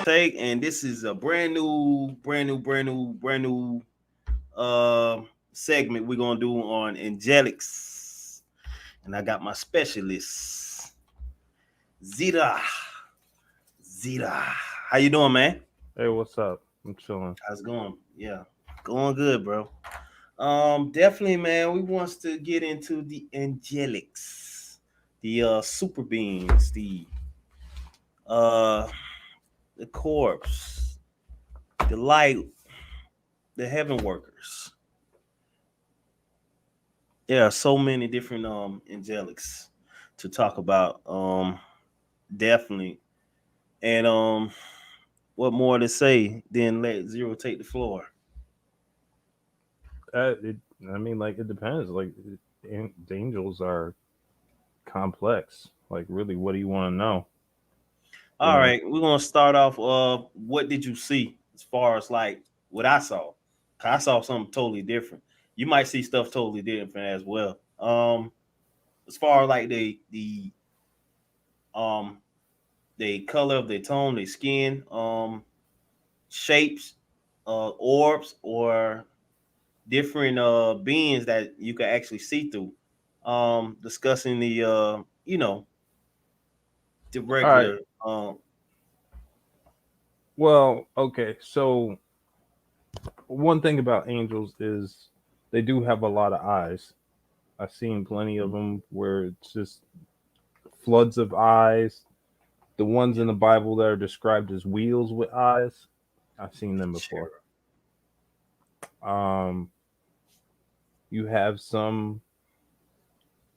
take, and this is a brand new segment we're gonna do on Angelics. And I got my specialist, Zeta. Zeta. How you doing, man? Hey, what's up? I'm chilling. How's it going? Yeah, going good, bro. Definitely, man. We wants to get into the angelics, the super beings, uh the corpse, the light, the heaven workers. There are so many different angelics to talk about. Definitely. And what more to say than let Zero take the floor? It, I mean, like it depends. The angels are complex. Like, really, what do you want to know? You All know, right, we're gonna start off. What did you see as far as like what I saw? 'Cause I saw something totally different. You might see stuff totally different as well. As far as like um the color of their tone, their skin, shapes, orbs, or different beings that you can actually see through. Discussing the the all right. regular Well, okay. So one thing about angels is they do have a lot of eyes. I've seen plenty of them where it's just floods of eyes. The ones in the Bible that are described as wheels with eyes, I've seen them before. sure. Um, you have some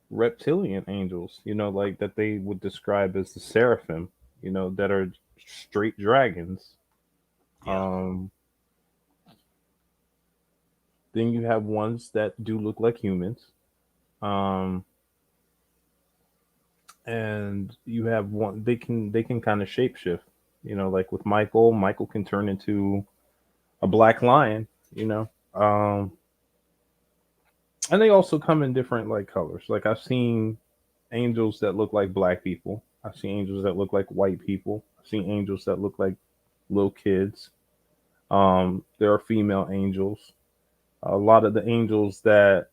reptilian angels, like that they would describe as the seraphim, that are straight dragons. Yeah. Um, then you have ones that do look like humans. Um, and you have one they can kind of shapeshift, like with Michael can turn into a black lion, you know. Um, and they also come in different like colors. Like I've seen angels that look like black people. I've seen angels that look like white people. I've seen angels that look like little kids. There are female angels. A lot of the angels that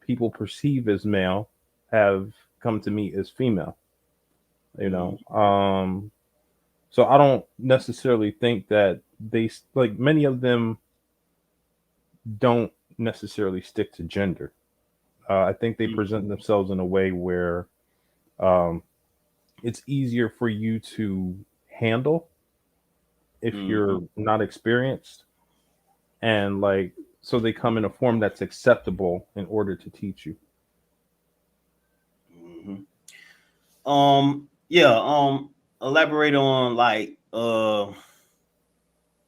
people perceive as male have come to me as female. You Mhm. know, so I don't necessarily think that like many of them don't necessarily stick to gender. I think they present Mhm. themselves in a way where um, it's easier for you to handle if Mhm. you're not experienced, and like so they come in a form that's acceptable in order to teach you. Mhm. Yeah, elaborate on like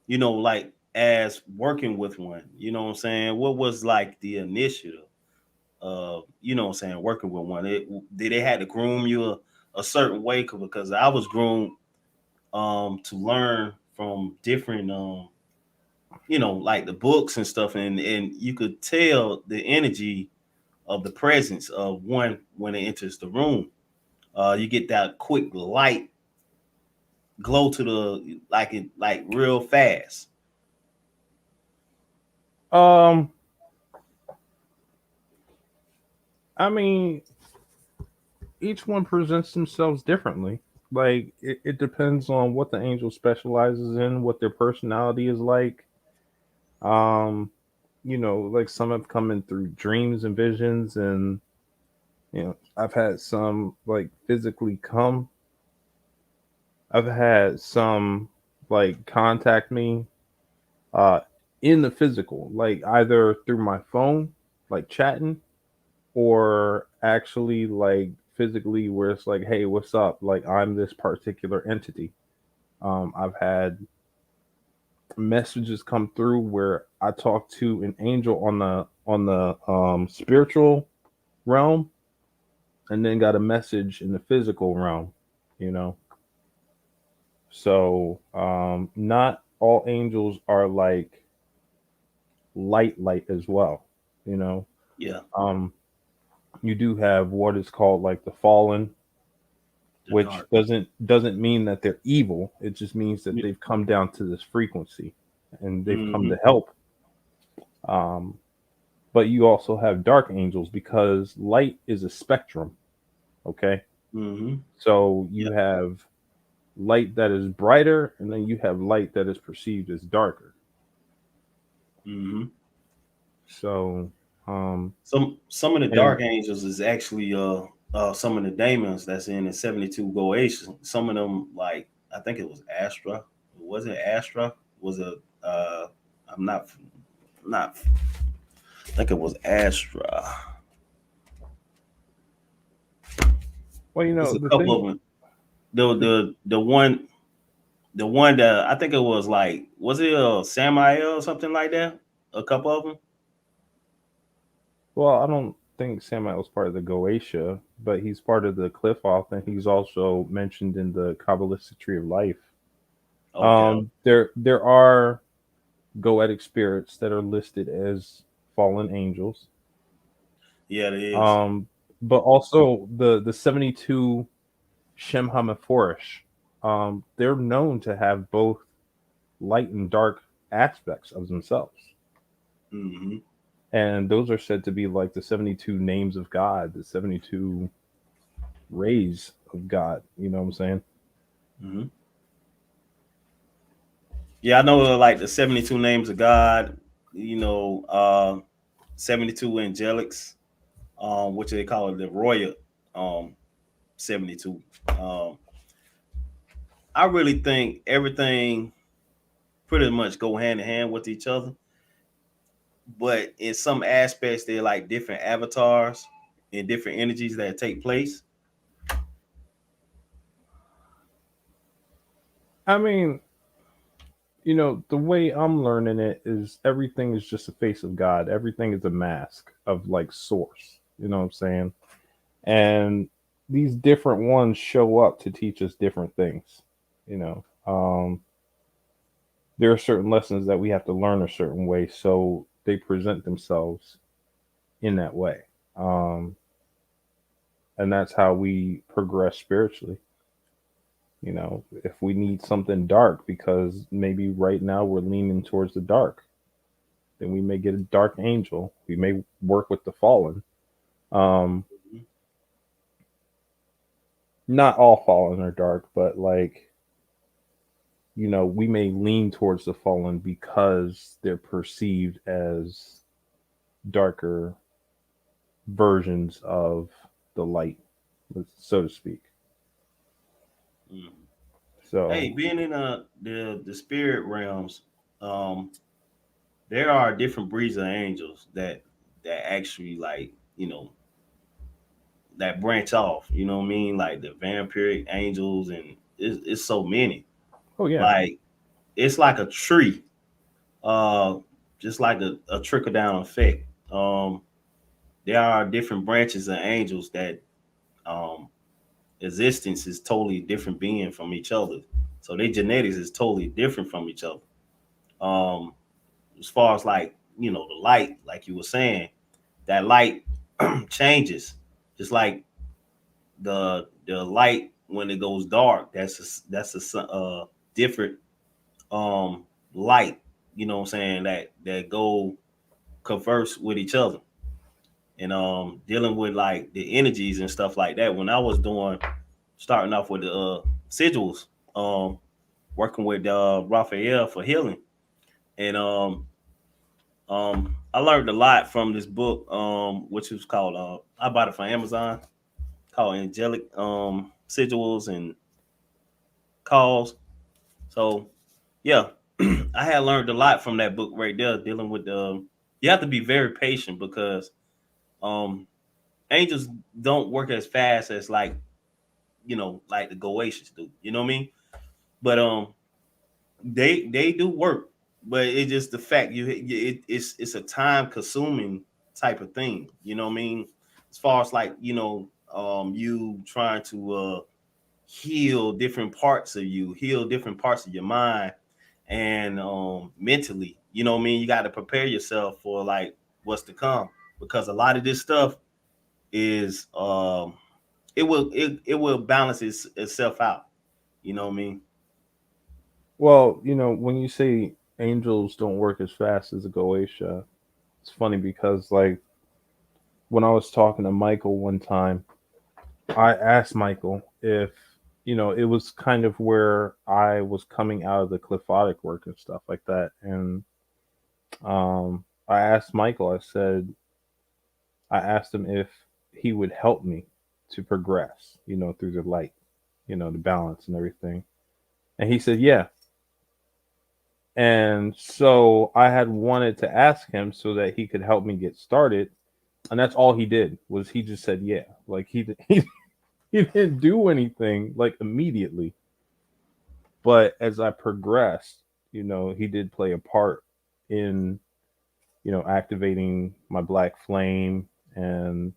like as working with one, you know what I'm saying? What was like the initiative of, what I'm saying, working with one? Did they had to groom you a certain way? Because I was groomed to learn from different like the books and stuff, and you could tell the energy of the presence of one when it enters the room. You get that quick light glow to the like real fast. Um, I mean, each one presents themselves differently. Like it depends on what the angel specializes in, what their personality is like. Um, like some have come in through dreams and visions, and I've had some like physically come. I've had some like contact me uh in the physical, like either through my phone, like chatting, or actually like physically where it's like, hey, what's up? Like I'm this particular entity. I've had messages come through where I talk to an angel on the spiritual realm, and then got a message in the physical realm, you know. So not all angels are like light as well, you know. Yeah. Um, you do have what is called like the fallen, The which dark. doesn't mean that they're evil. It just means that they've come down to this frequency and they've come Mm-hmm. to help. Um, but you also have dark angels because light is a spectrum. Okay, Mm-hmm. so you Yep. have light that is brighter, and then you have light that is perceived as darker. Mm-hmm. So, Some of the and dark angels is actually some of the daemons that's in the 72 Goetia. Some of them, like I think it was Astra. Was it Astra? Was it I'm not I think it was Astra. well, It's a the couple thing, of them. The one that I think it was like, was it Samael or something like that? A couple of them. well, I don't think Samuel was part of the Goetia, but he's part of the Cliff-Off, and he's also mentioned in the Kabbalistic Tree of Life. Okay. There are Goetic spirits that are listed as fallen angels. Yeah, it is. Um, but also the 72 Shem HaMephorash, they're known to have both light and dark aspects of themselves. Mm-hmm. And those are said to be like the 72 names of God, the 72 rays of God. You know what I'm saying? Mm-hmm. Yeah, I know like the 72 names of God, 72 angelics, which they call it the royal um 72. Um I really think everything pretty much go hand in hand with each other, but in some aspects they're like different avatars and different energies that take place. I mean, the way I'm learning it is everything is just a face of God. Everything is a mask of like source. You know what I'm saying? And these different ones show up to teach us different things. You know, there are certain lessons that we have to learn a certain way, so they present themselves in that way. Um, and that's how we progress spiritually. If we need something dark because maybe right now we're leaning towards the dark, then we may get a dark angel. We may work with the fallen. Um, not all fallen are dark, but like, we may lean towards the fallen because they're perceived as darker versions of the light, so to speak. Mm. Hey, So, being in the spirit realms, um there are different breeds of angels that actually, like, that branch off, you know what I mean, like the vampiric angels, and it's so many. oh yeah, Like, it's like a tree, uh just like a trickle down effect. There are different branches of angels that um existence is totally different being from each other, so their genetics is totally different from each other. um as far as, like, the light, like you were saying, that light changes, just like the light when it goes dark. That's a different um light, what I'm saying, that go converse with each other, and dealing with like the energies and stuff like that. When I was doing starting off with the sigils, um working with Raphael for healing, and I learned a lot from this book, which was called, I bought it from Amazon, called Angelic, sigils and calls. So yeah, I had learned a lot from that book right there, dealing with the. You have to be very patient because um, angels don't work as fast as, like, like the Goatians do. You know what I mean? But they do work, but it's just the fact it's a time consuming type of thing. You know what I mean? As far as, like, you trying to heal different parts of you, heal different parts of your mind, and mentally. You know what I mean? You got to prepare yourself for, like, what's to come, because a lot of this stuff is it will balance itself out. You know what I mean? Well, when you say angels don't work as fast as a Goetia, it's funny because like when I was talking to Michael one time, I asked Michael if it was kind of where I was coming out of the cliphotic work and stuff like that, and I asked Michael. I asked him if he would help me to progress, through the light, the balance and everything, and he said yeah. And so I had wanted to ask him so that he could help me get started, and that's all he did was he just said yeah. Like he didn't do anything like immediately. But as I progressed, he did play a part in, activating my black flame and,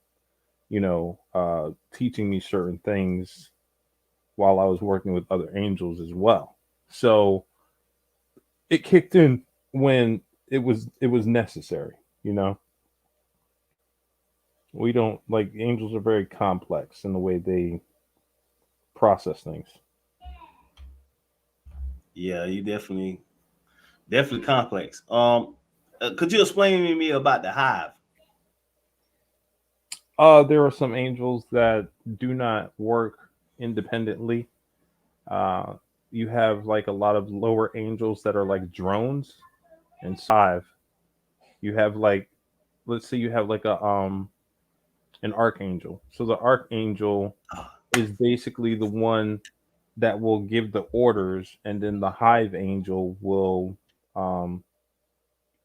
teaching me certain things while I was working with other angels as well. So it kicked in when it was necessary, you know. We don't like angels are very complex in the way they process things. Yeah, you definitely complex. Could you explain to me about the hive? There are some angels that do not work independently. Uh, you have like a lot of lower angels that are like drones, and hive. You have like, let's say you have like a an archangel. So the archangel is basically the one that will give the orders, and then the hive angel will um,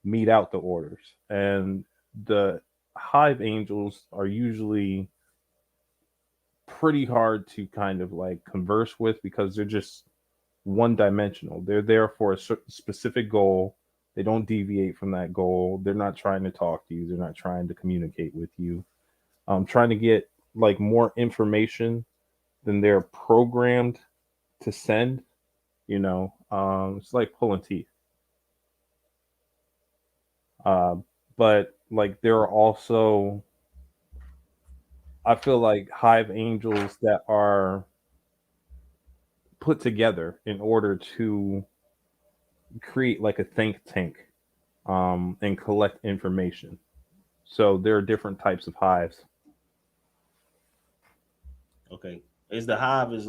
mete out the orders. And the hive angels are usually pretty hard to kind of like converse with because they're just one dimensional. They're there for a specific goal. They don't deviate from that goal. They're not trying to talk to you. They're not trying to communicate with you. Trying to get like more information than they're programmed to send. It's like pulling teeth. Uh, but like there are also, I feel like hive angels that are put together in order to create like a think tank and collect information. So there are different types of hives. Okay, is the hive is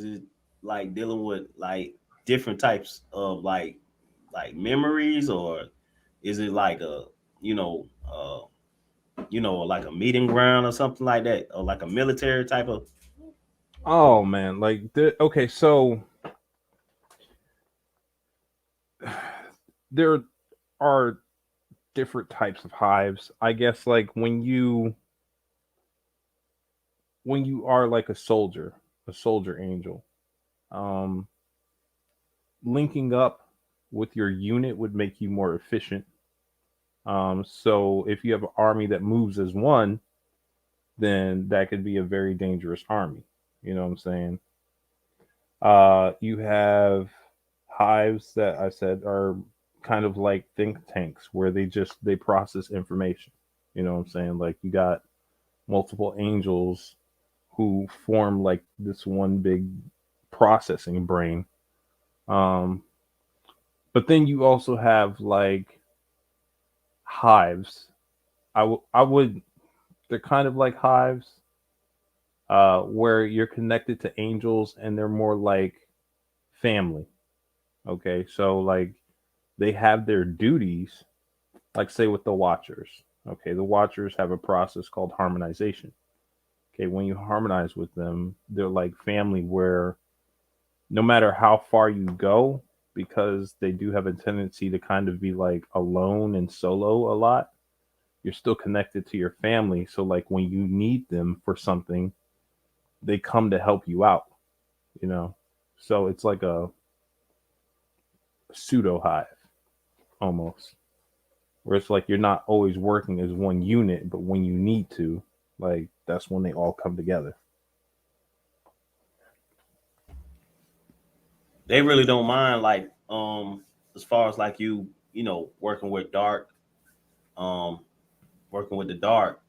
it like dealing with like different types of like memories, or is it like a you know uh like a meeting ground or something like that, or like a military type of? Oh man, like okay, so there are different types of hives. I guess like when you are like a soldier angel, um, linking up with your unit would make you more efficient. So if you have an army that moves as one, then that could be a very dangerous army. You know what I'm saying? You have hives that I said are kind of like think tanks where they process information. You know what I'm saying? Like you got multiple angels who form like this one big processing brain. Um, but then you also have like hives. I would they're kind of like hives where you're connected to angels and they're more like family. Okay, so like they have their duties, like say with the Watchers. Okay, the Watchers have a process called harmonization. Okay, when you harmonize with them, they're like family where no matter how far you go, because they do have a tendency to kind of be like alone and solo a lot, you're still connected to your family. So like when you need them for something, they come to help you out, you know? So it's like a pseudo hive almost, where it's like you're not always working as one unit, but when you need to, like that's when they all come together. They really don't mind like as far as like working with dark, um working with the dark.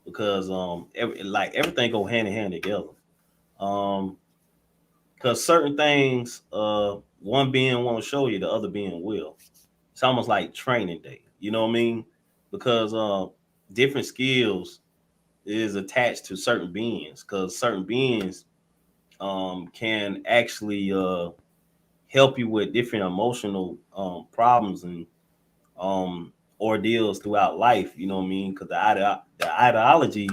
because everything go hand in hand together. Um, because certain things, one being won't show you, the other being will. It's almost like training day. You know what I mean? Because different skills is attached to certain beings. Because certain beings can actually help you with different emotional problems and ordeals throughout life. You know what I mean? Because the ideology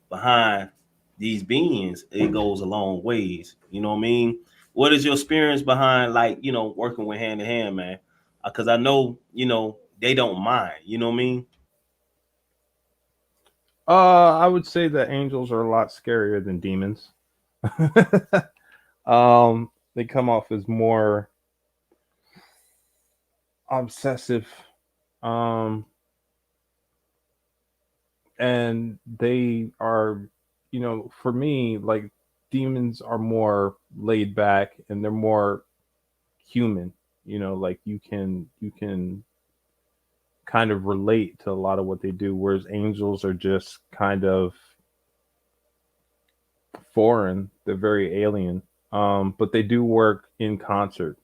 behind these beings, it goes a long ways. You know what I mean? What is your experience behind, like, working with hand in hand, man? Because I know, they don't mind. You know what I mean? I would say that angels are a lot scarier than demons. They come off as more obsessive, um, and they are, for me, like demons are more laid back and they're more human. Like you can kind of relate to a lot of what they do, whereas angels are just kind of foreign. They're very alien. But they do work in concert.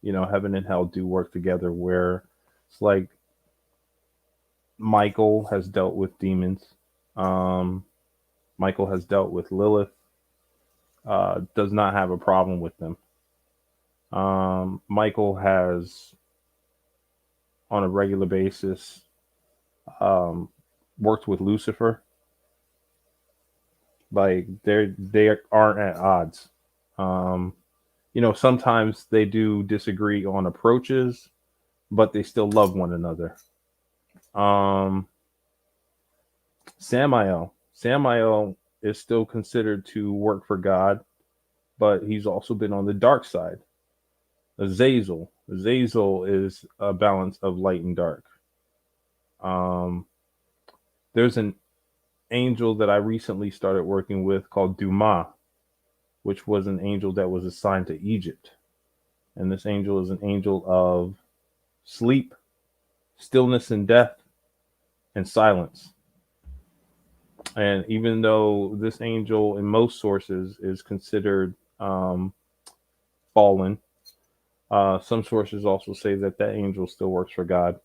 Heaven and hell do work together. Where it's like Michael has dealt with demons. Um, Michael has dealt with Lilith. Does not have a problem with them. Michael has, on a regular basis, um, worked with Lucifer. Like they aren't at odds. Um, sometimes they do disagree on approaches, but they still love one another. Um, Samael is still considered to work for God, but he's also been on the dark side. Azazel is a balance of light and dark. Um, there's an angel that I recently started working with called Dumas, which was an angel that was assigned to Egypt. And this angel is an angel of sleep, stillness and death, and silence. And even though this angel, in most sources, is considered fallen, some sources also say that that angel still works for God.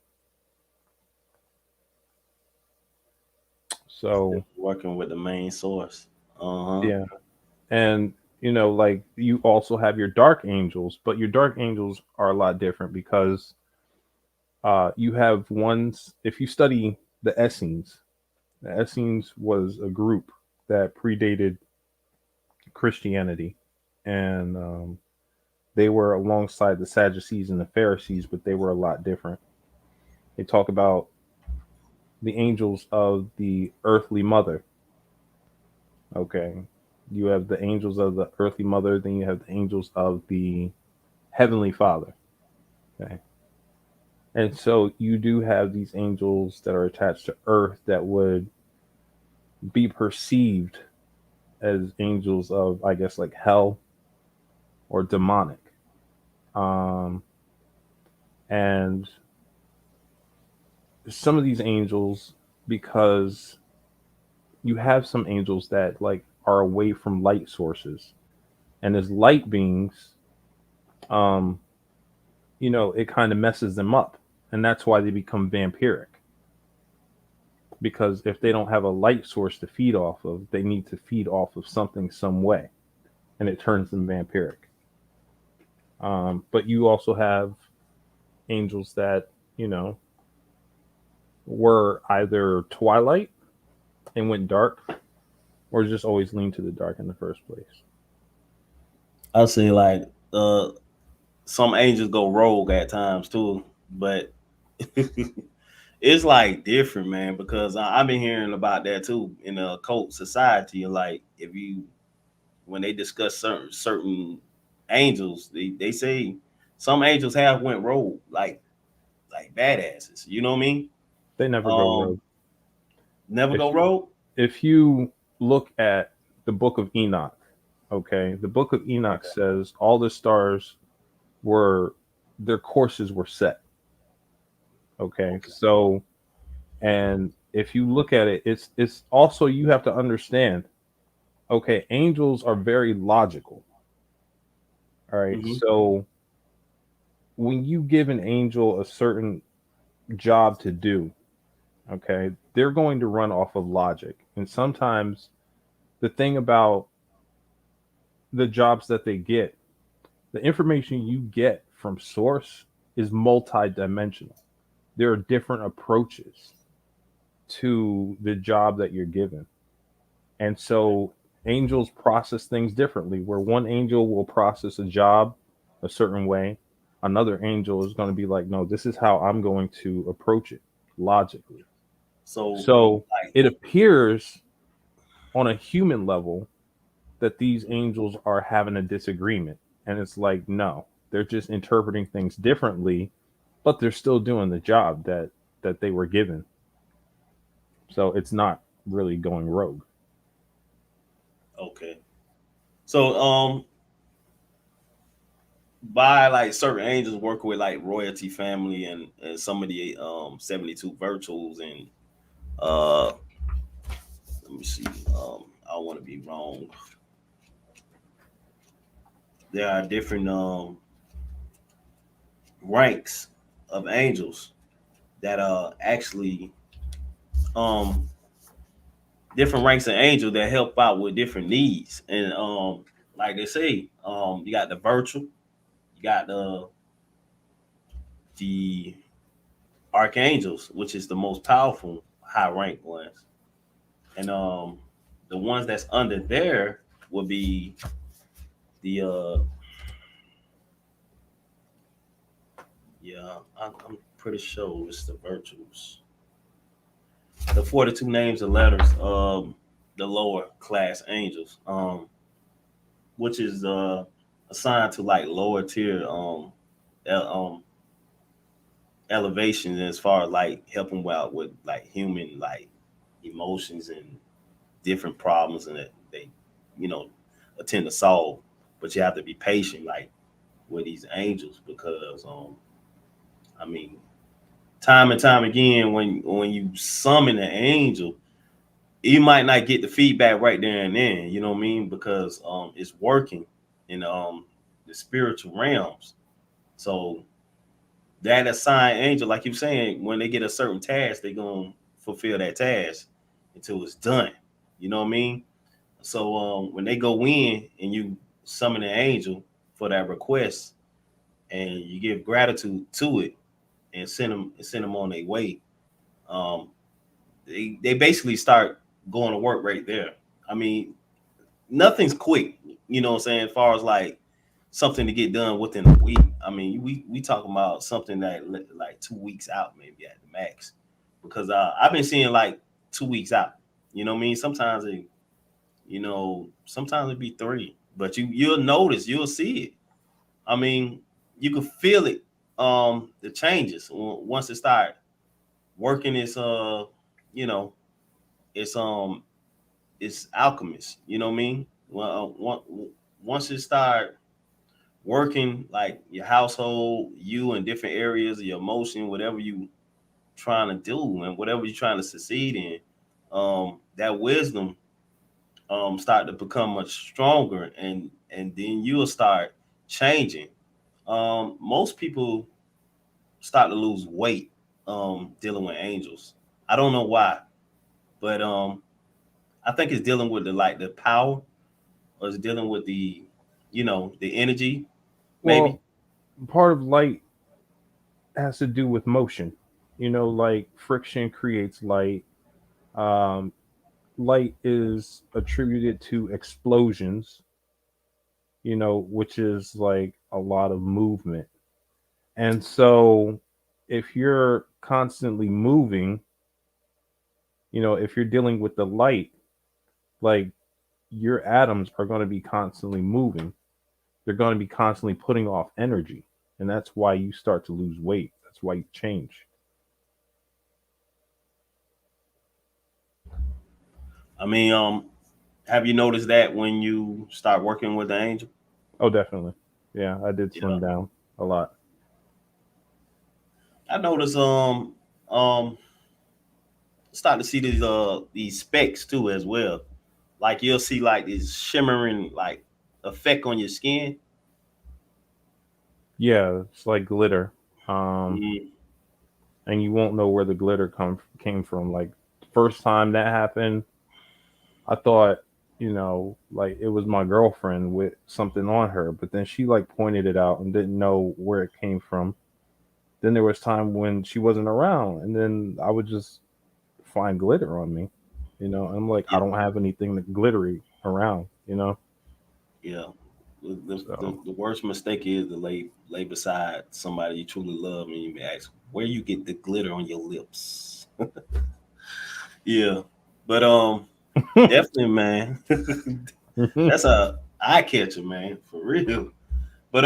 Still So, working with the main source. Uh huh. yeah. And, like you also have your dark angels, but your dark angels are a lot different because you have ones, if you study the Essenes was a group that predated Christianity. And they were alongside the Sadducees and the Pharisees, but they were a lot different. They talk about the angels of the earthly mother. Okay. You have the angels of the earthly mother, then you have the angels of the heavenly father. Okay. And so you do have these angels that are attached to earth that would be perceived as angels of, I guess, like hell or demonic. Um, and some of these angels, because you have some angels that like are away from light sources, and as light beings, um, it kind of messes them up, and that's why they become vampiric. Because if they don't have a light source to feed off of, they need to feed off of something some way, and it turns them vampiric. But you also have angels that you know were either twilight and went dark, or just always leaned to the dark in the first place. I say like some angels go rogue at times too, but it's like different, man. Because I've been hearing about that too in the occult society. Like if you when they discuss certain angels, they say some angels have went rogue, like badasses. You know what I mean? They never go Um, rogue. never If go rogue. if you look at the Book of Enoch, okay, the Book of Enoch Okay. says all the stars were their courses were set. Okay, Okay. so and if you look at it, it's also, you have to understand, okay, angels are very logical. All right. Hmm. So when you give an angel a certain job to do, okay, they're going to run off of logic. And sometimes the thing about the jobs that they get, the information you get from source is multidimensional. There are different approaches to the job that you're given. And so angels process things differently, where one angel will process a job a certain way, another angel is going to be like, no, this is how I'm going to approach it logically. So, So like, it appears on a human level that these angels are having a disagreement. And it's like, no, they're just interpreting things differently, but they're still doing the job that they were given. So it's not really going rogue. okay. So, by like certain angels working with like royalty family and some of the 72 virtuals and uh let me see, I don't want to be wrong. There are different ranks of angels that are actually um different ranks of angel that help out with different needs. And like they say, you got the virtual, you got the archangels, which is the most powerful high rank ones. And the ones that's under there will be the yeah, I'm pretty sure it's the virtuals. The 42 names and letters of the lower class angels, which is assigned to like lower tier elevation as far as like helping out with like human like emotions and different problems and that they you know attend to solve. But you have to be patient like with these angels because I mean time and time again when you summon an angel, you might not get the feedback right there and then, you know what I mean? Because it's working in the spiritual realms. So that assigned angel, like you're saying, when they get a certain task, they're gonna fulfill that task until it's done. You know what I mean? So when they go in and you summon an angel for that request and you give gratitude to it and send them on their way, um, they basically start going to work right there. I mean, nothing's quick, you know what I'm saying, as far as like something to get done within a week. I mean, we talking about something that like 2 weeks out, maybe at the max. Because I've been seeing like 2 weeks out. You know what I mean? Sometimes it, sometimes it be three, but you'll notice, you'll see it. I mean, you can feel it. The changes once it start working. Its you know, it's it's alchemist. You know what I mean? Well, once it start working like your household, you in different areas of your emotion, whatever you trying to do and whatever you're trying to succeed in, that wisdom start to become much stronger and then you'll start changing. Most people start to lose weight dealing with angels. I don't know why, but I think it's dealing with the like the power or it's dealing with the energy, maybe. Well, part of light has to do with motion. Like friction creates light. Um, Light is attributed to explosions, which is like a lot of movement. And so if you're constantly moving, if you're dealing with the light, like your atoms are going to be constantly moving. They're going to be constantly putting off energy. And that's why you start to lose weight. That's why you change. I mean, have you noticed that when you start working with the angel? Oh, definitely. Yeah, I did Yeah, slim down a lot. I noticed. Um, start to see these specks too as well. Like you'll see like this shimmering like effect on your skin. Yeah, it's like glitter. Um, Mm, and you won't know where the glitter came from. Like first time that happened, I thought, like it was my girlfriend with something on her, but then she like pointed it out and didn't know where it came from. Then there was time when she wasn't around, and then I would just find glitter on me. I'm like, I yeah, don't have anything that glittery around. yeah. So The worst mistake is to lay beside somebody you truly love and you ask where you get the glitter on your lips. Yeah, but definitely, man. That's a eye catcher, man, for real. But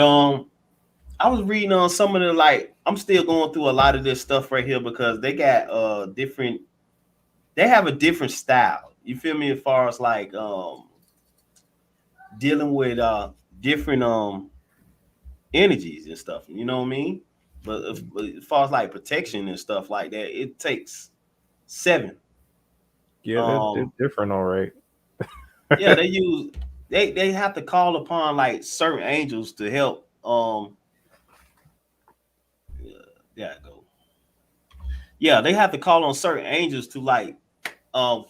I was reading on some of the like I'm still going through a lot of this stuff right here because they got different they have a different style. You feel me? As far as like dealing with different energies and stuff. You know what I mean? But as far as like protection and stuff like that, it takes seven. yeah, they're Um, different, all right. yeah, they have to call upon like certain angels to help. Yeah, there I go. Yeah, they have to call on certain angels to like um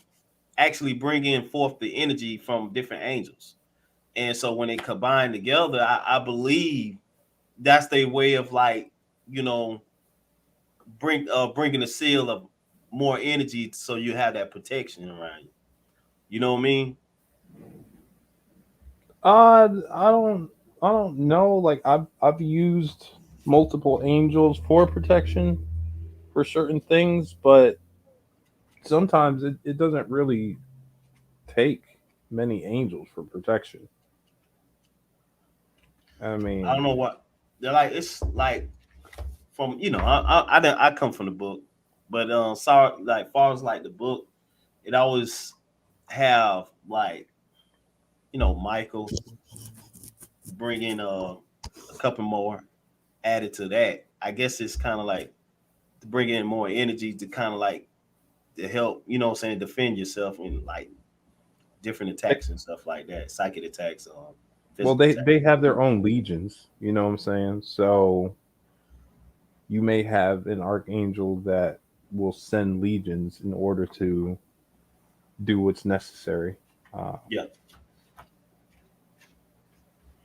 actually bring in forth the energy from different angels. And so when they combine together, I believe that's their way of like, you know, bringing a seal of more energy so you have that protection around you. You know what I mean? I don't know. Like I've used multiple angels for protection for certain things, but sometimes it doesn't really take many angels for protection. I I don't know mean, what they're like. It's like from I come from the book, but sorry, like far as like the book, it always have like Michael bring in a couple more added to that. I guess it's kind of like to bring in more energy to kind of like to help, what I'm saying, defend yourself in like different they, attacks and stuff like that, psychic attacks, well, physical attacks. they have their own legions. You know what I'm saying? So you may have an archangel that will send legions in order to do what's necessary. Uh, Yeah,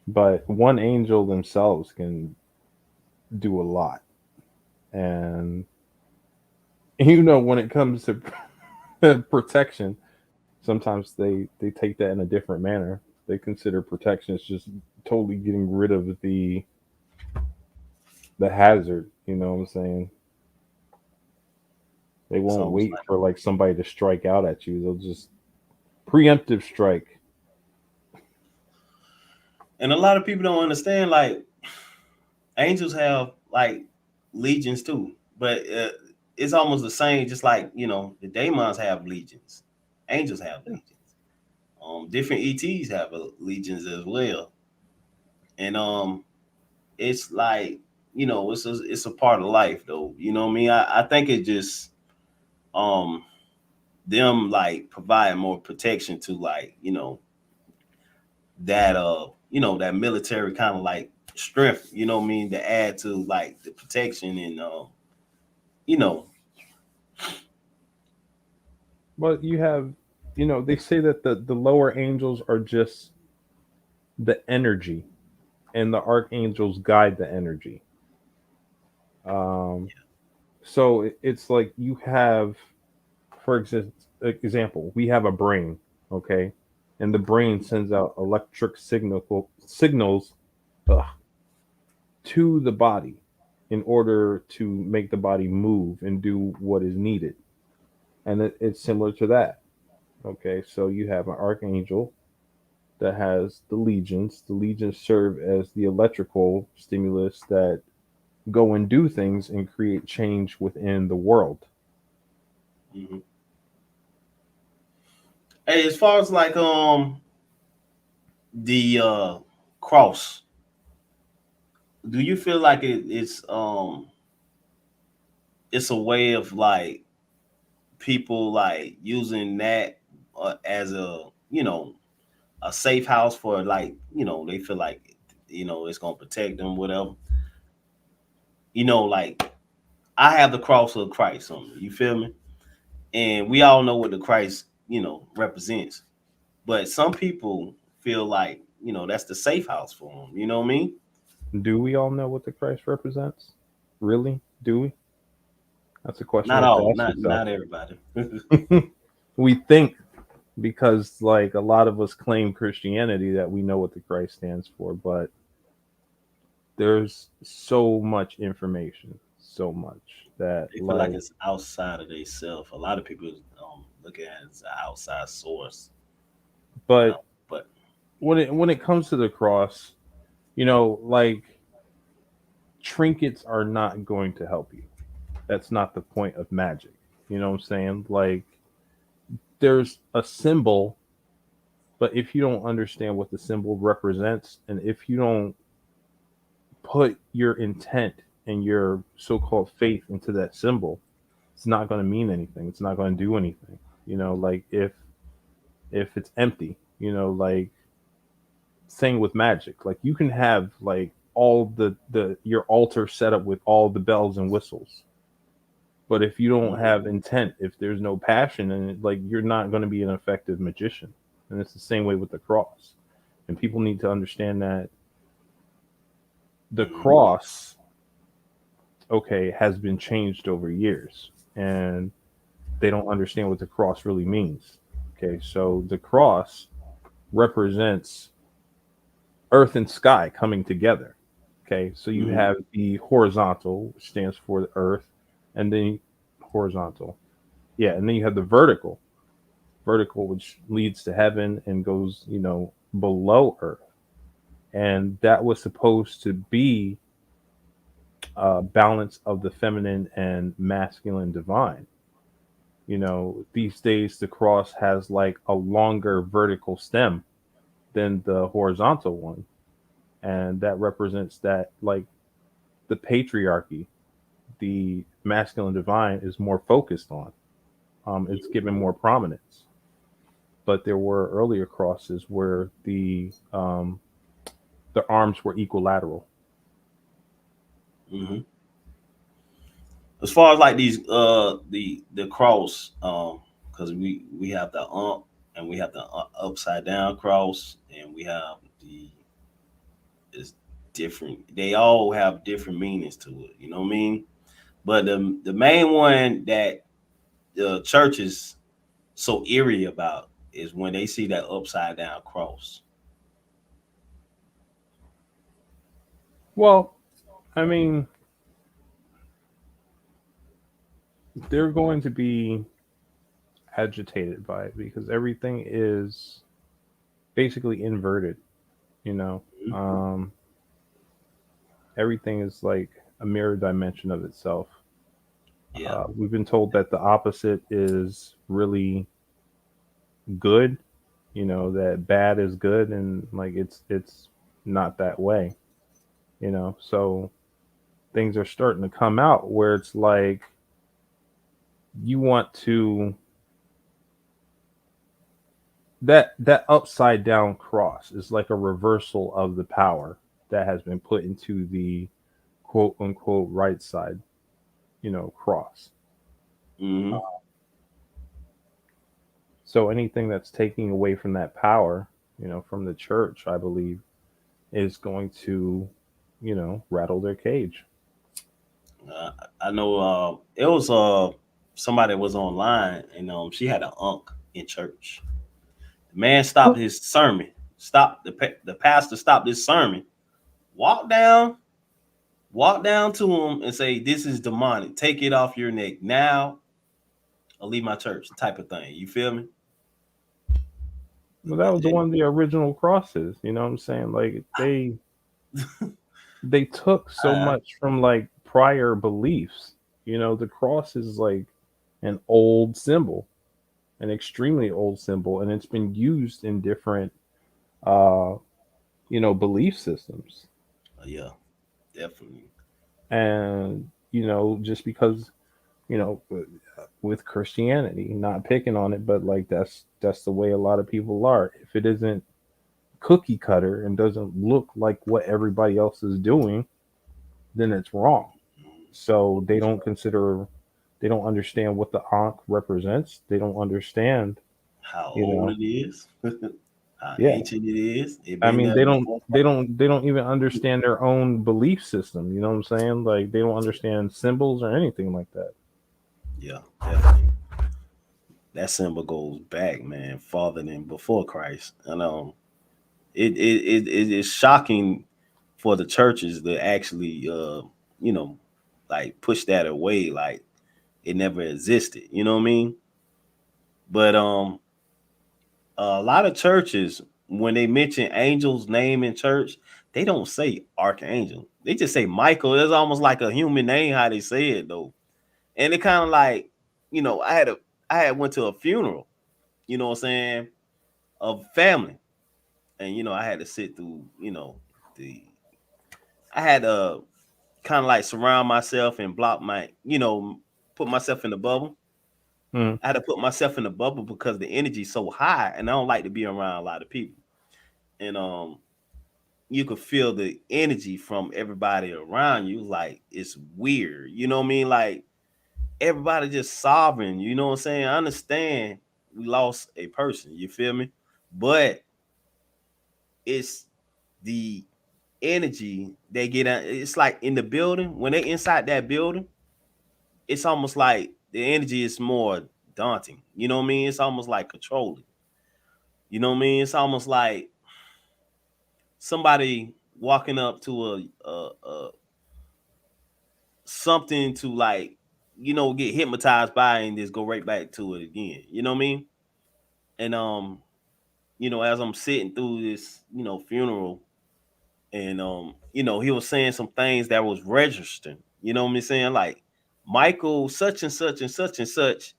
but one angel themselves can do a lot. And when it comes to protection, sometimes they take that in a different manner. They consider protection as just totally getting rid of the hazard. You know what I'm saying? They it's won't almost wait like, for like somebody to strike out at you. They'll just preemptive strike. and a lot of people don't understand. Like angels have like legions too, but it's almost the same. Just like the daemons have legions, angels have legions. Different ETs have legions as well, and it's like it's a part of life though. You know what I mean? I think it just um them like provide more protection to like that that military kind of like strength. You know what I mean? To add to like the protection and you know But you have, they say that the lower angels are just the energy, and the archangels guide the energy. Um, so it's like you have, for example, we have a brain, okay, and the brain sends out electric signals ugh, to the body in order to make the body move and do what is needed, and it's similar to that. Okay, so you have an archangel that has the legions. The legions serve as the electrical stimulus that go and do things and create change within the world. mhm. Hey, as far as like the cross, do you feel like it's a way of like people like using that as a a safe house for like they feel like it's gonna protect them, whatever. Like I have the cross of Christ on me. You feel me? And we all know what the Christ represents. But some people feel like that's the safe house for them. You know what I mean? Do we all know what the Christ represents? Really? Do we? That's a question Not you have to all, ask yourself. not everybody. We think because like a lot of us claim Christianity that we know what the Christ stands for, but there's so much information, so much that They feel like like it's outside of themselves. A lot of people look at it as an outside source. but But when it comes to the cross, like trinkets are not going to help you. That's not the point of magic. You know what I'm saying? Like there's a symbol, but if you don't understand what the symbol represents and if you don't put your intent and your so-called faith into that symbol, it's not going to mean anything. It's not going to do anything. Like if it's empty, like same with magic. Like you can have like all the your altar set up with all the bells and whistles, but if you don't mhm, have intent, if there's no passion in it, like you're not going to be an effective magician. And it's the same way with the cross. And people need to understand that the mhm, cross, okay, has been changed over years, and they don't understand what the cross really means. Okay, so the cross represents earth and sky coming together. Okay, so you mhm, have the horizontal, which stands for the earth, and then horizontal. Yeah, and then you have the vertical, which leads to heaven and goes, below earth. And that was supposed to be a balance of the feminine and masculine divine. These days the cross has like a longer vertical stem than the horizontal one. And that represents that like the patriarchy, the masculine divine is more focused on. It's given more prominence. But there were earlier crosses where the arms were equilateral. mhm. As far as like these the cross, because we have the and we have the upside down cross, and we have the is different. They all have different meanings to it. You know what I mean? But the main one that the church is so eerie about is when they see that upside down cross. Well, I mean, they're going to be agitated by it because everything is basically inverted, you know. Mhm. Um, Everything is like a mirror dimension of itself. Yeah. We've been told that the opposite is really good, that bad is good, and like it's not that way, So things are starting to come out where it's like you want to that upside down cross is like a reversal of the power that has been put into the quote unquote right side, cross. Hmm. So anything that's taking away from that power, from the church, I believe, is going to, rattle their cage. Uh, I know it was somebody was online, and she had an unk in church. The man stopped his sermon. Stopped the pastor stopped his sermon. Walked down, walked down to him and say, "This is demonic. Take it off your neck now, or leave my church." Type of thing. You feel me? Well, that was the one of the original crosses. You know what I'm saying? Like they took so Uh, much from like prior beliefs. The cross is like an old symbol, an extremely old symbol, and it's been used in different uh belief systems. yeah, definitely. And just because with Christianity. Not picking on it, but like that's the way a lot of people are. If it isn't cookie cutter and doesn't look like what everybody else is doing, then it's wrong. So they don't consider, they don't understand what the Ankh represents. They don't understand, How you old know. it is, how Yeah, ancient it is. It I been mean there before. they don't even understand their own belief system. You know what I'm saying? Like they don't understand symbols or anything like that. Yeah, definitely. That symbol goes back, man, farther than before Christ. And it is shocking for the churches to actually you know like push that away like it never existed. You know what I mean? But a lot of churches, when they mention angels name in church, they don't say archangel. They just say Michael. It's almost like a human name how they say it though. And it kind of like, I had went to a funeral, you know what I'm saying, of family. And I had to sit through, the I had to kind of like surround myself and block put myself in the bubble. Mm. I had to put myself in the bubble because the energy's so high and I don't like to be around a lot of people. And you could feel the energy from everybody around you. Like it's weird. You know what I mean? Like everybody just sovereign. You know what I'm saying? I understand we lost a person. You feel me? But it's the energy they get out. It's like in the building, when they inside that building, it's almost like the energy is more daunting. You know what I mean? It's almost like controlling. You know what I mean? It's almost like somebody walking up to a something to like, get hypnotized by and just go right back to it again. You know what I mean? And as I'm sitting through this, funeral, and he was saying some things that was registering. You know what I'm saying? Like Michael, such and such and such and such.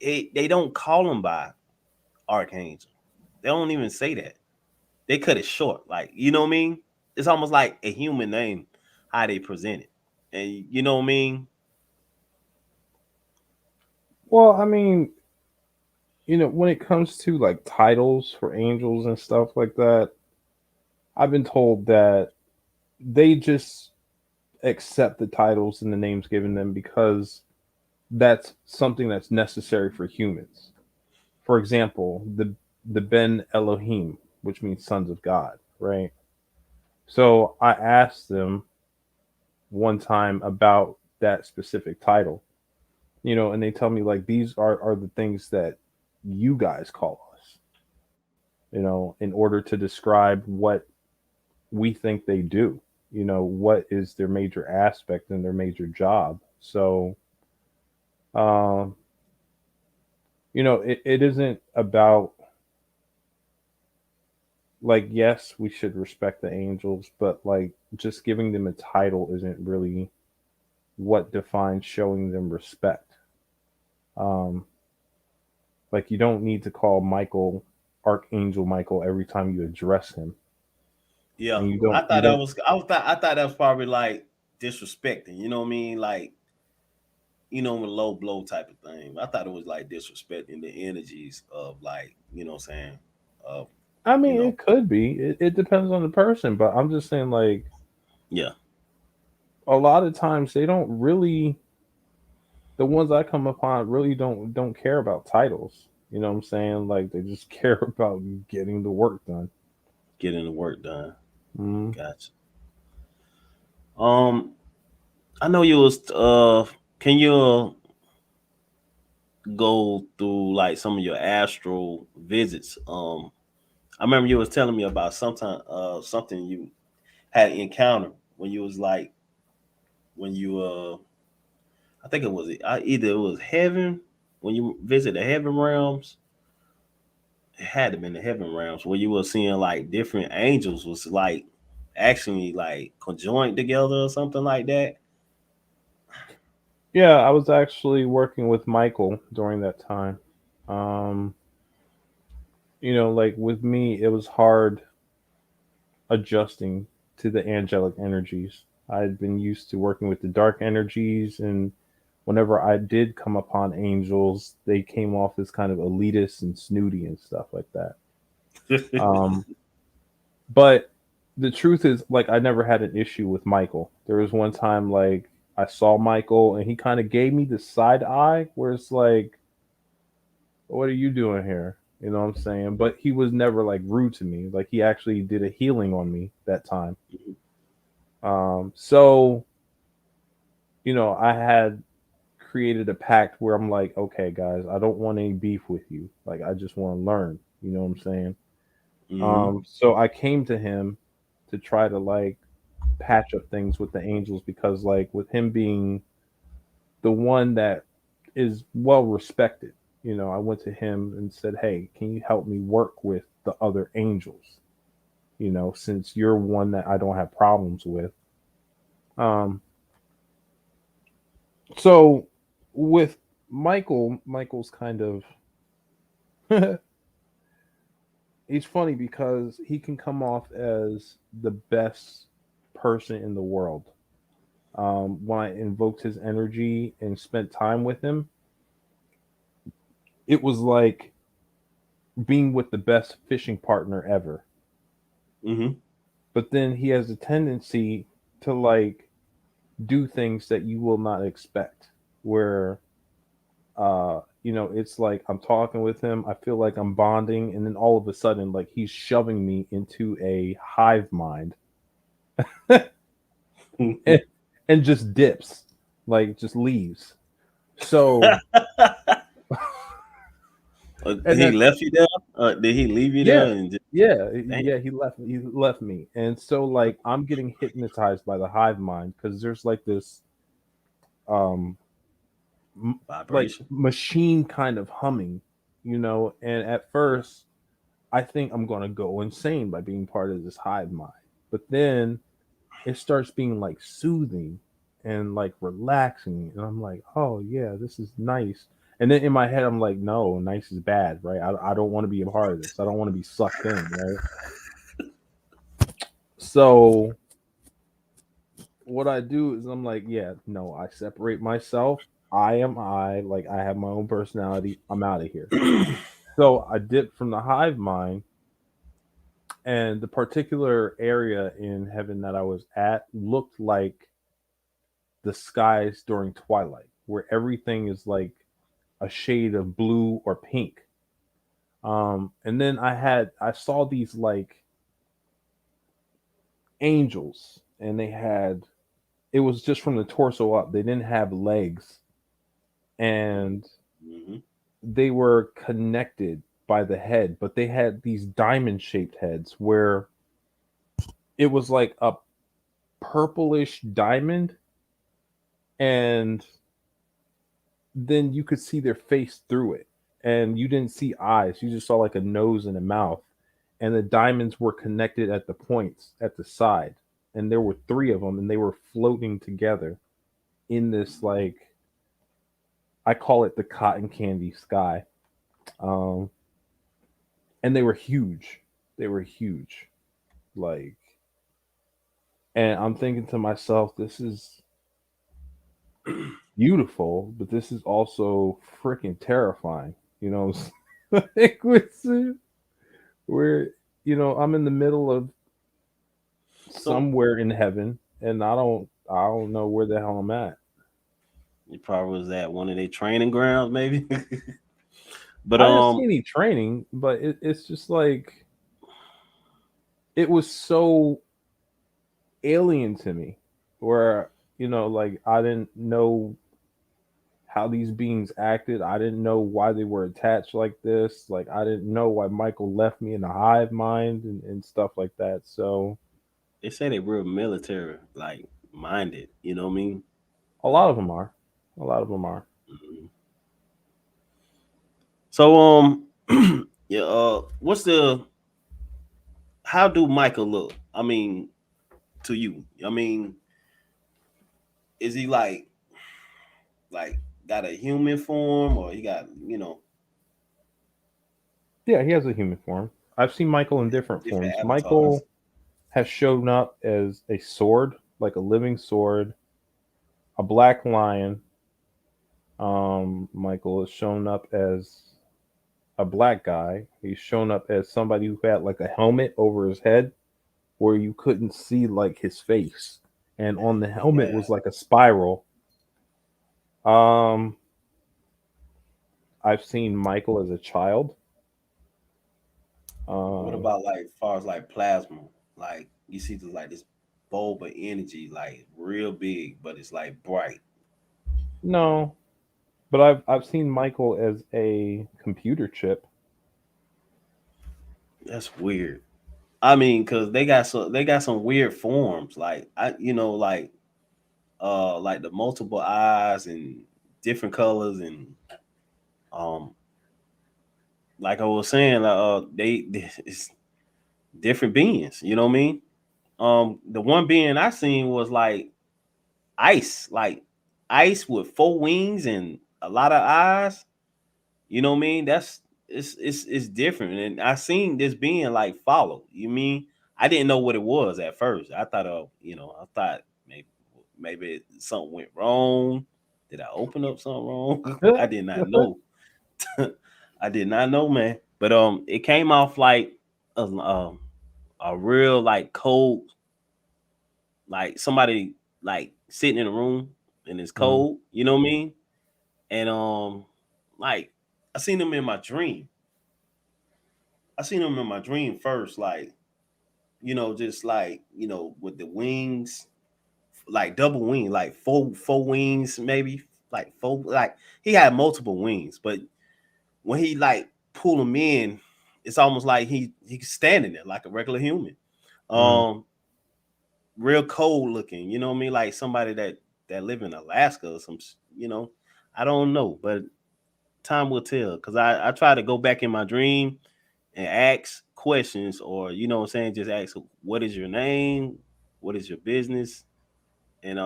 They don't call him by Archangel. They don't even say that. They cut it short. Like, you know what I mean? It's almost like a human name, how they present it. And you know what I mean? Well, I mean, when it comes to like titles for angels and stuff like that, I've been told that they just accept the titles and the names given them because that's something that's necessary for humans. For example, the Ben Elohim, which means sons of God, right? So I asked them one time about that specific title, and they tell me like these are the things that you guys call us, in order to describe what we think they do, what is their major aspect and their major job. So um it isn't about, like, yes, we should respect the angels, but like just giving them a title isn't really what defines showing them respect. um like you don't need to call Michael Archangel Michael every time you address him, Yeah. and I you thought that don't was I thought that was probably like disrespecting, you know what I mean? Like, a low blow type of thing. I thought it was like disrespecting the energies of like, what I'm saying? Of, I you mean, know, it could be. It depends on the person, but I'm just saying, like, yeah. a lot of times they don't really, the ones I come upon really don't care about titles. You know what I'm saying? Like they just care about getting the work done. Getting the work done. Mm. Gotcha. Um, I know you was can you go through like some of your astral visits? I remember you was telling me about something you had encountered when you was like when you I think it was either it was heaven when you visit the heaven realms. It had to been the heaven realms where you were seeing like different angels was like actually like conjoined together or something like that. Yeah, I was actually working with Michael during that time. Um, like with me, it was hard adjusting to the angelic energies. I had been used to working with the dark energies and whenever I did come upon angels, they came off as kind of elitist and snooty and stuff like that. Um, but the truth is, like, I never had an issue with Michael. There was one time, like, I saw Michael and he kind of gave me the side eye where it's like, what are you doing here? You know what I'm saying? But he was never like rude to me. Like, he actually did a healing on me that time. So, I had created a pact where I'm like, okay, guys, I don't want any beef with you. Like, I just want to learn. You know what I'm saying? Hmm. So I came to him to try to like patch up things with the angels because, like, with him being the one that is well respected, I went to him and said, hey, can you help me work with the other angels? Since you're one that I don't have problems with. Um, so with Michael's kind of he's funny because he can come off as the best person in the world. When I invoked his energy and spent time with him, it was like being with the best fishing partner ever. Hmm. But then he has a tendency to like do things that you will not expect. Where it's like I'm talking with him, I feel like I'm bonding, and then all of a sudden, like, he's shoving me into a hive mind and, and just dips, like just leaves. So, and He that left you there? Did he leave you yeah, there and just, damn. yeah, he left me. And so, like, I'm getting hypnotized by the hive mind because there's like this um like Vibration? machine kind of humming, and at first I think I'm going to go insane by being part of this hive mind. But then it starts being like soothing and like relaxing. And I'm like, oh, yeah, this is nice. And then in my head, I'm like, no, nice is bad, right? I don't want to be a part of this. I don't want to be sucked in, right? So what I do is I'm like, yeah, no, I separate myself. I am I. Like, I have my own personality. I'm out of here. So I dipped from the hive mind, and the particular area in heaven that I was at looked like the skies during twilight, where everything is like a shade of blue or pink. And then I saw these like angels, and it was just from the torso up. They didn't have legs, and Hmm. they were connected by the head, but they had these diamond shaped heads where it was like a purplish diamond, and then you could see their face through it, and you didn't see eyes, you just saw like a nose and a mouth, and the diamonds were connected at the points at the side, and there were three of them, and they were floating together in this, like, I call it the cotton candy sky. um and they were huge, like, and I'm thinking to myself, this is beautiful, but this is also freaking terrifying, like, where I'm in the middle of So somewhere in heaven, and I don't know where the hell I'm at. you probably was at one of their training grounds, maybe. But I didn't see any training, but it's just like it was so alien to me, where like, I didn't know how these beings acted. I didn't know why they were attached like this. Like, I didn't know why Michael left me in a hive mind and stuff like that. So they say they real military like minded. You know what I mean? a lot of them are. A lot of them are. Mhm. So yeah. What's the how do Michael look? I mean, to you. I mean, is he like got a human form or he got Yeah, he has a human form. I've seen Michael in different different forms. avatars? Michael has shown up as a sword, like a living sword, a black lion, Michael has shown up as a black guy. He's shown up as somebody who had like a helmet over his head where you couldn't see like his face. And on the helmet Yeah. was like a spiral. Um, I've seen Michael as a child. What Um, about like far as like plasma? Like you see the like this bulb of energy, like real big, but it's like bright. no, but I've seen Michael as a computer chip. That's weird. I mean, cause they got some weird forms. Like like the multiple eyes and different colors and um like I was saying, it's different beings. You know what I mean? The one being I seen was like ice with four wings and a lot of eyes. You know what I mean? That's it's different. And I seen this being like follow. You mean I didn't know what it was at first. I thought I thought maybe something went wrong. Did I open up something wrong? I did not know. I did not know, man. But it came off like a real like cold, like somebody like sitting in a room and it's Mm, cold. You know what I mean? And like I seen them in my dream. I seen them in my dream first, like just like with the wings, like double wing, like four wings, maybe like four. Like he had multiple wings, but when he like pull them in, it's almost like he's standing there like a regular human. mm. Um, real cold looking. You know what I mean? Like somebody that live in Alaska or some. You know, I don't know, but time will tell. Cause I try to go back in my dream and ask questions, or what I'm saying, just ask what is your name, what is your business, and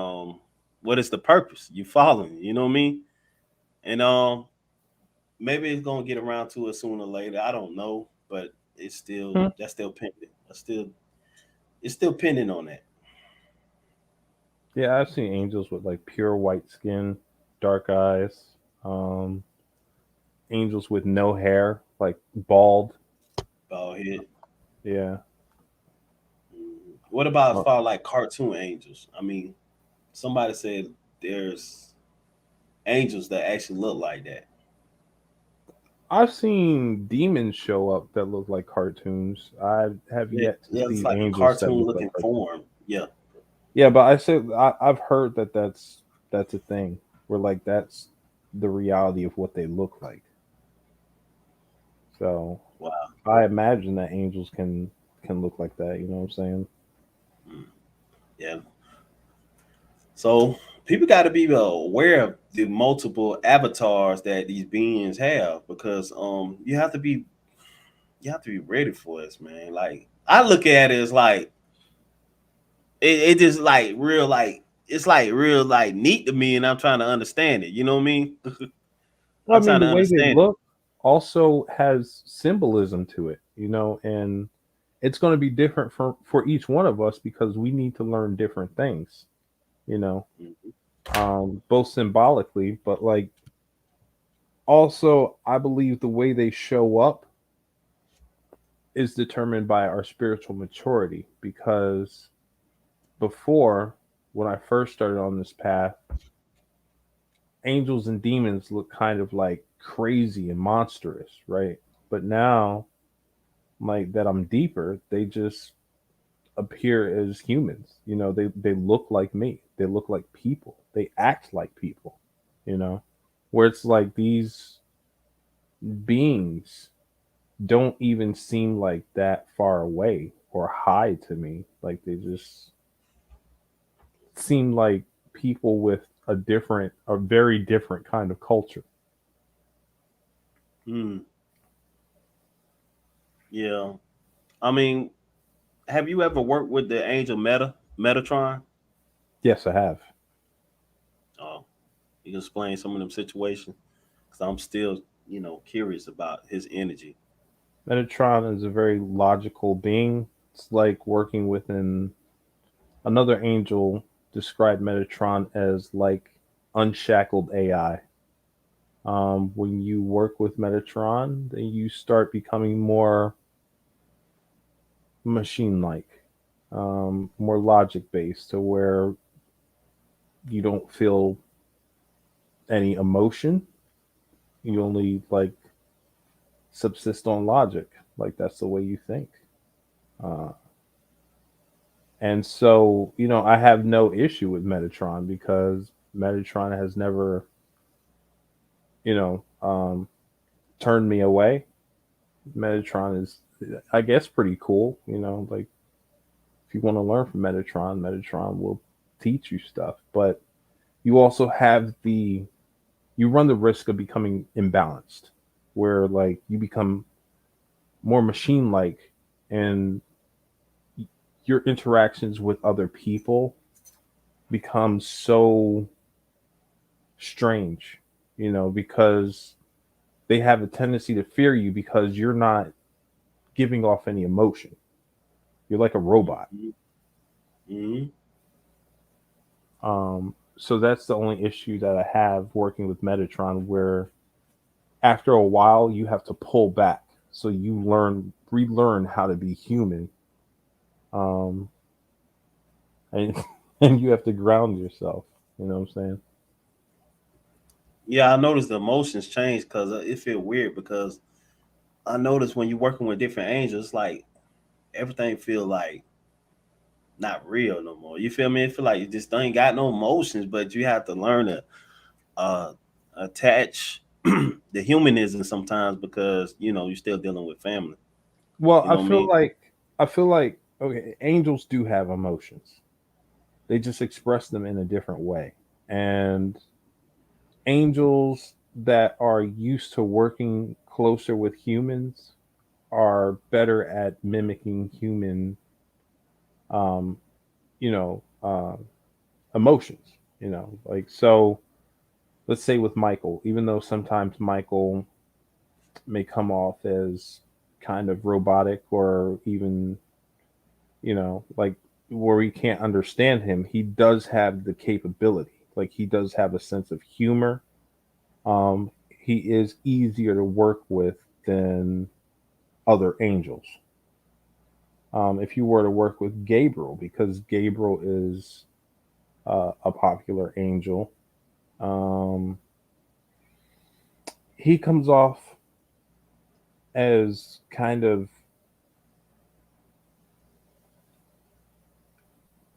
what is the purpose you following, you know what I mean? And maybe it's gonna get around to it sooner or later. I don't know, but Hmm. that's still pending. It's still pending on that. Yeah, I've seen angels with like pure white skin, dark eyes. Um, Angels with no hair, like bald. About it. Yeah. What about as Uh, far like cartoon angels? I mean, somebody said there's angels that actually look like that. I've seen demons show up that look like cartoons. I have Yeah, yet to yeah, it's see like a angels that cartoon look like looking cartoons. form. Yeah. Yeah, but I said I've heard that that's a thing where like that's the reality of what they look like. So Wow. I imagine that angels can look like that. You know what I'm saying? Mm. Yeah. So people got to be aware of the multiple avatars that these beings have, because you have to be ready for this, man. Like I look at it as like it just like real like it's like real like neat to me, and I'm trying to understand it. You know what I mean? Well, I'm I mean, trying the to way they understand it. look also has symbolism to it, you know, and it's going to be different for each one of us because we need to learn different things, you know, Mhm. both symbolically, but like also, I believe the way they show up is determined by our spiritual maturity because before, when I first started on this path, angels and demons look kind of like crazy and monstrous, right? But now, like that I'm deeper, they just appear as humans. You know, they look like me. They look like people. They act like people, you know. Where it's like these beings don't even seem like that far away or high to me. Like they just seem like people with a very different kind of culture. Mm, yeah. I mean, have you ever worked with the angel Metatron? Yes, I have. Oh, you can explain some of them situations, because I'm still curious about his energy. Metatron is a very logical being. It's like working within another angel described Metatron as like unshackled AI. When you work with Metatron, then you start becoming more machine like, more logic based, to where you don't feel any emotion. You only like subsist on logic. Like that's the way you think. Uh, and so, I have no issue with Metatron because Metatron has never, you know, turned me away. Metatron is, I guess, pretty cool. Like if you want to learn from Metatron, Metatron will teach you stuff. But you also have you run the risk of becoming imbalanced, where like you become more machine like, and your interactions with other people become so strange, because they have a tendency to fear you because you're not giving off any emotion. You're like a robot. Mm-hmm. Mm-hmm. So that's the only issue that I have working with Metatron, where after a while you have to pull back, so you relearn how to be human, um, and and you have to ground yourself. You know what I'm saying? Yeah, I noticed the emotions change because it feel weird because I noticed when you're working with different angels, like everything feel like not real no more. You feel me? It feel like you just ain't got no emotions, but you have to learn to uh, attach the humanism sometimes because you're still dealing with family. Well, You know what I mean? I feel like okay, angels do have emotions. They just express them in a different way. And angels that are used to working closer with humans are better at mimicking human, um, you know, emotions. Like, so let's say with Michael, even though sometimes Michael may come off as kind of robotic, or even, like where we can't understand him, he does have the capability. Like he does have a sense of humor. Um, he is easier to work with than other angels. If you were to work with Gabriel, because Gabriel is a popular angel, um, he comes off as kind of,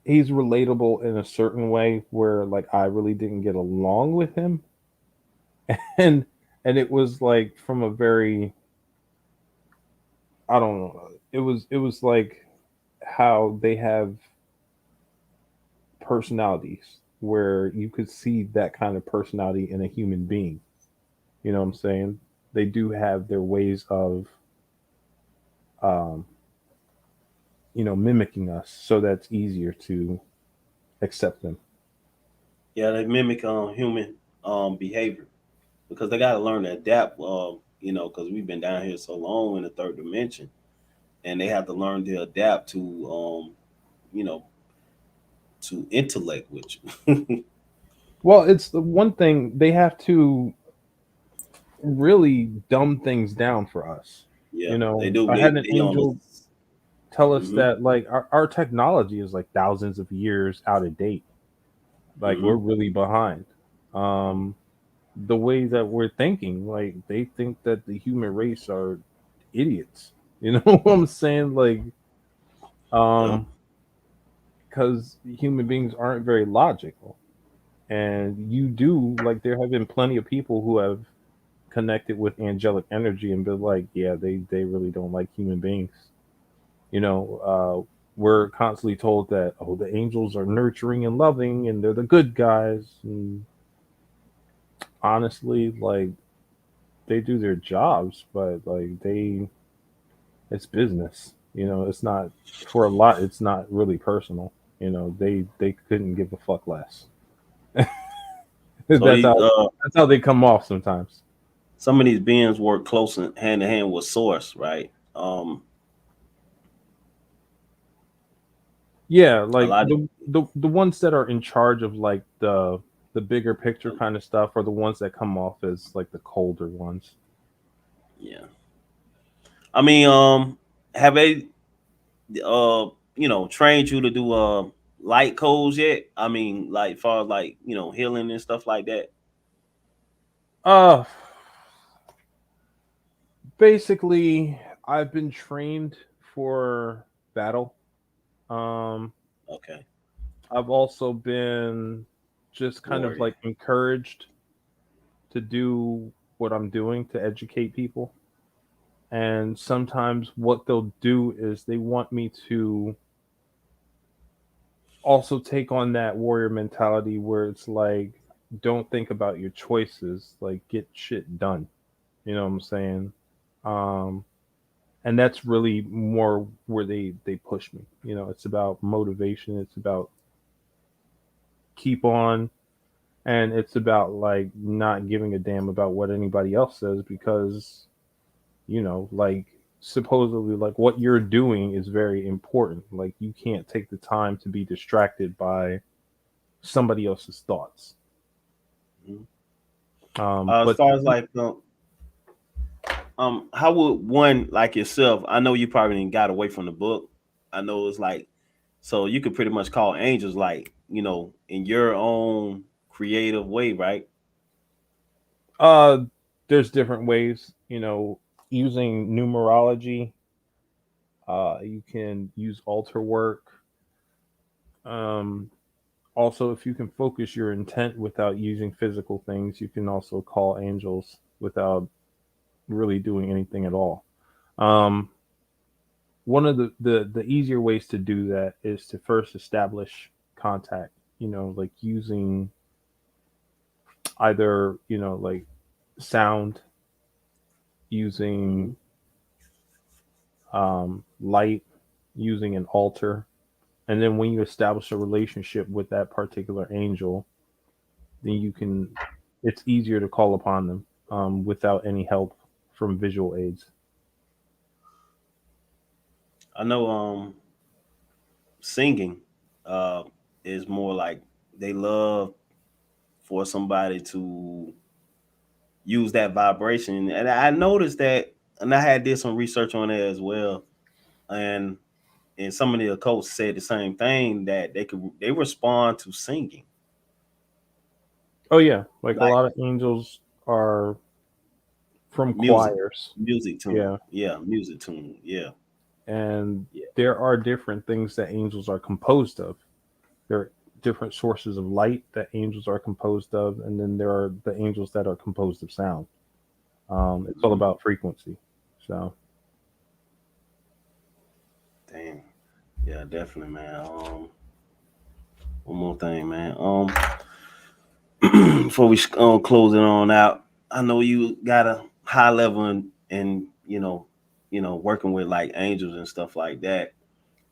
he's relatable in a certain way, where like I really didn't get along with him, and it was like from a very, I don't know, it was like how they have personalities, where you could see that kind of personality in a human being. You know what I'm saying? They do have their ways of, um, mimicking us, so that's easier to accept them. Yeah, they mimic human behavior because they got to learn to adapt. Because we've been down here so long in the third dimension, and they have to learn to adapt you know, to intellect with you. Well, it's the one thing they have to really dumb things down for us. Yeah, they do. I had an They almost. angel tell us Hmm. that like our technology is like thousands of years out of date. Like we're Hmm. really behind. Um, the way that we're thinking, like they think that the human race are idiots. You know what I'm saying? Like, Yeah. um, because human beings aren't very logical, and you do like there have been plenty of people who have connected with angelic energy and been like, yeah, they really don't like human beings. We're constantly told that, oh, the angels are nurturing and loving and they're the good guys. And honestly, like they do their jobs, but like it's business. It's not, for a lot. It's not really personal. They couldn't give a fuck less. So that's how that's how they come off sometimes. some of these beings work close and hand in hand with Source, right? Yeah, A like lot of. the ones that are in charge of like the The bigger picture Uh, kind of stuff are the ones that come off as like the colder ones. yeah. I mean, have they trained you to do light codes yet? I mean, like far as like, healing and stuff like that. Uh Basically, I've been trained for battle. Um Okay. I've also been just kind of Warrior. like encouraged to do what I'm doing to educate people. And sometimes what they'll do is they want me to also take on that warrior mentality where it's like, don't think about your choices, like get shit done. You know what I'm saying? Um, and that's really more where they push me. You know, it's about motivation. It's about keep on, and it's about like not giving a damn about what anybody else says because like supposedly like what you're doing is very important. Like you can't take the time to be distracted by somebody else's thoughts. Mhm. As But far as like, how would one like yourself? I know you probably didn't got away from the book. I know it's like, so you could pretty much call angels like, in your own creative way, right? uh, there's different ways. Using numerology. You can use altar work. Um, Also, if you can focus your intent without using physical things, you can also call angels without really doing anything at all. Um, One of the easier ways to do that is to first establish contact. Like using either like sound, using Hmm. light, using an altar, and then when you establish a relationship with that particular angel, then you can. It's easier to call upon them without any help from visual aids. I know singing uh is more like they love for somebody to use that vibration. And I noticed that, and I had did some research on it as well. And some of the occults said the same thing, that they respond to singing, Oh yeah, like a like lot of angels are from music, choirs. music tune. Yeah, Yeah, music tune. Yeah, and yeah. there are different things that angels are composed of. There are different sources of light that angels are composed of, and then there are the angels that are composed of sound. It's all Hmm. about frequency. So, Damn. Yeah, definitely, man. One more thing, man. Before we close it on out, I know you got a high level in working with like angels and stuff like that.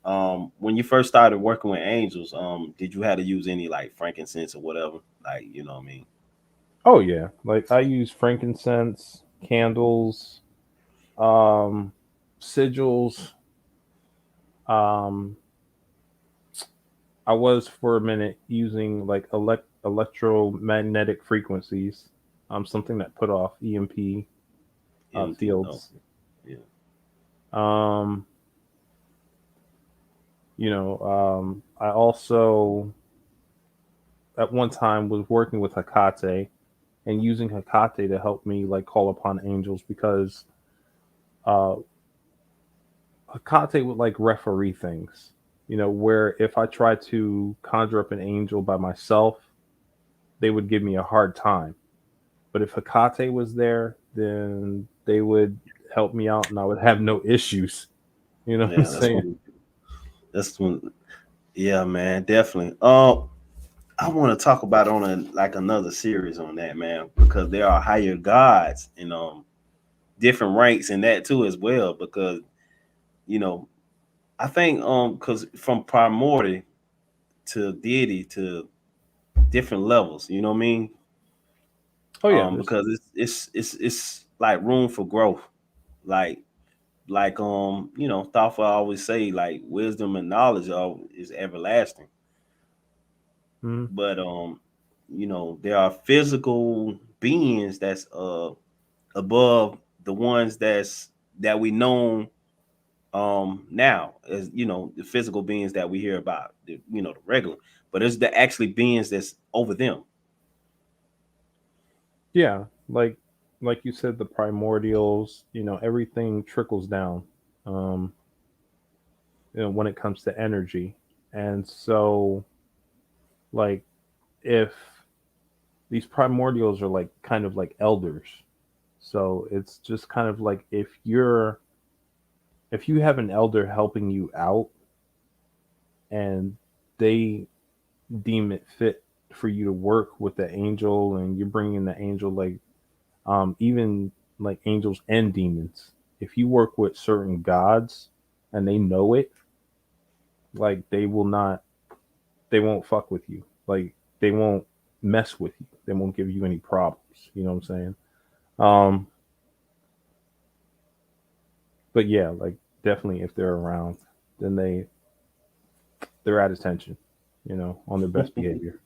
When you first started working with angels, did you have to use any like frankincense or whatever? Like, you know what I mean? oh yeah, like I use frankincense, candles, um, sigils. Um, I was for a minute using like electromagnetic frequencies, something that put off EMP Empty. Oh, fields. yeah. Um, I also at one time was working with Hecate and using Hecate to help me like call upon angels because uh, Hecate would like referee things. Where if I tried to conjure up an angel by myself, they would give me a hard time. But if Hecate was there, then they would help me out and I would have no issues. You know what I'm Yeah, that's saying? when. That's when. Yeah, man, definitely. I want to talk about on like another series on that, man, because there are higher gods and different ranks in that too as well. Because you know, I think because from primordial to deity to different levels, you know what I mean? Oh yeah, there's Because it's like room for growth, like thoughtful always say like wisdom and knowledge is everlasting, mm, but there are physical beings that's above the ones that we know now, as the physical beings that we hear about, the regular, but it's the actually beings that's over them. Yeah, like you said, the primordials, everything trickles down. Um, when it comes to energy. And so, like, if these primordials are like kind of like elders, so it's just kind of like if you have an elder helping you out and they deem it fit for you to work with the angel and you're bringing the angel, like even like angels and demons, if you work with certain gods and they know it, like they won't fuck with you. Like they won't mess with you. They won't give you any problems. You know what I'm saying? Um, but yeah, like definitely if they're around, then they're at attention, on their best behavior.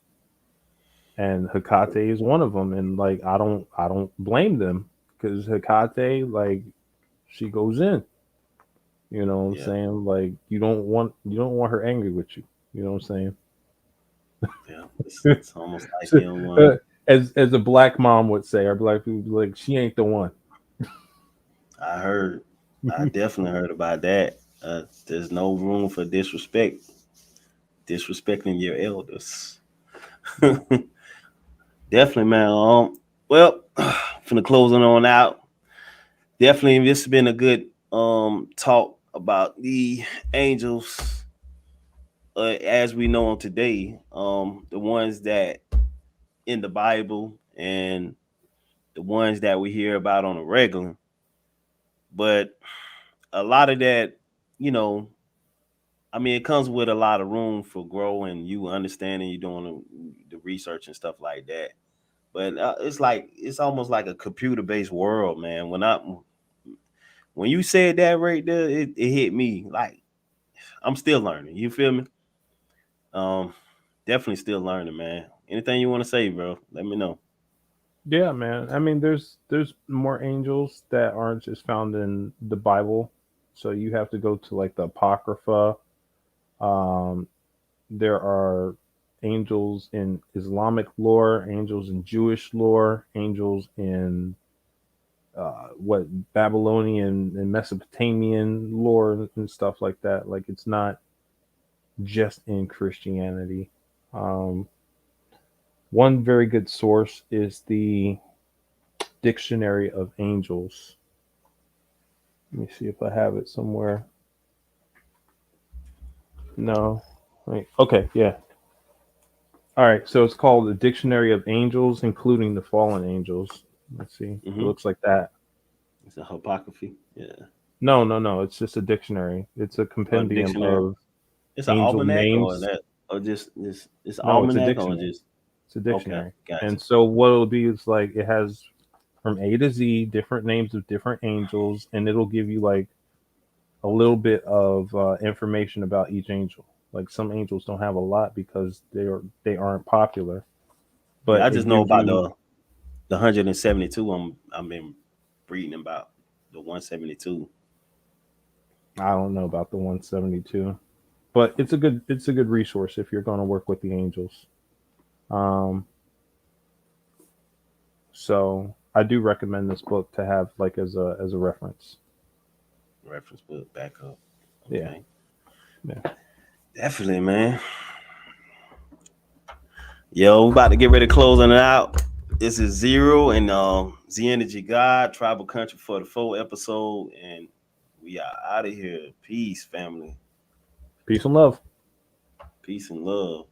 And Hecate is one of them. And like I don't blame them because Hecate, like, she goes in. You know what I'm Yeah, saying? Like you don't want her angry with you. You know what I'm yeah. saying? It's almost like you don't want to. As a black mom would say, our black people be like, she ain't the one. I heard. I definitely heard about that. There's no room for disrespecting your elders. Definitely, man. Well, finna closing on out. Definitely, this has been a good talk about the angels as we know them today. The ones that in the Bible and the ones that we hear about on a regular. But a lot of that, you know, I mean, it comes with a lot of room for growing, you understanding, you doing the research and stuff like that. But it's almost like a computer based world, man. When you said that right there, it hit me like I'm still learning. You feel me? Um, Definitely still learning, man. Anything you want to say, bro? Let me know. Yeah, man. I mean, there's more angels that aren't just found in the Bible, so you have to go to like the Apocrypha. Um, there are angels in Islamic lore, angels in Jewish lore, angels in what Babylonian and Mesopotamian lore and stuff like that. Like it's not just in Christianity. Um, one very good source is the Dictionary of Angels. Let me see if I have it somewhere. No. Wait. Okay, yeah. All right, so it's called the Dictionary of Angels, including the fallen angels. Let's see. It Mm-hmm. looks like that. It's a hypocrisy. Yeah. No, no, no. It's just a dictionary. It's a Or compendium dictionary. of It's an angel almanac or names. that or just this. It's No, it's a almanac or dictionary. just It's a okay. dictionary. Gotcha. And so what it'll be is like it has from A to Z different names of different angels, and it'll give you like a little bit of information about each angel. Like some angels don't have a lot because they aren't popular, Yeah, but I just it know gives about you. the 172. I've been reading about the 172. I don't know about the 172, but it's a good resource if you're going to work with the angels. Um, so I do recommend this book to have like as a reference. Reference book back up. Yeah, Okay. yeah. Definitely, man. Yo, we about to get ready to close on it out. This is Zero and Z Energy God, Tribal Country for the full episode. And we are out of here. Peace, family. Peace and love. Peace and love.